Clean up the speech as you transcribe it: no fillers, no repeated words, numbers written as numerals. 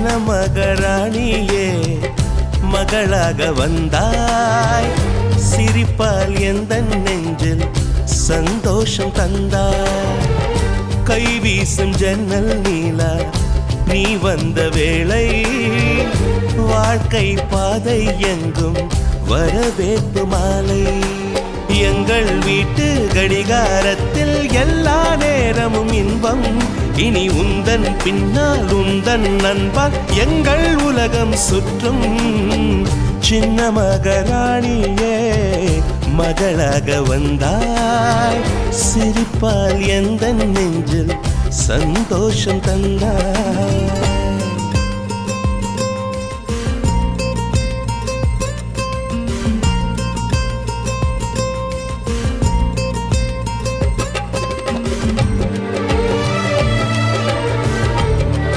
சின்ன மகாராணியே மகளாக வந்தாய், சிரிப்பால் எந்த நெஞ்சில் சந்தோஷம் தந்தாய். கை வீசும் ஜன்னல் நீலா நீ வந்த வேளை, வாழ்க்கை பாதை எங்கும் வரவேற்பு மாலை. எங்கள் வீட்டு கடிகாரத்தில் எல்லா நேரமும் இன்பம், இனி உந்தன் பின்னால் உந்தன் நண்பால் எங்கள் உலகம் சுற்றும். சின்ன மகாராணியே மகளாக வந்தாய், சிரிப்பால் எந்த நெஞ்சில் சந்தோஷம் தந்தாய்.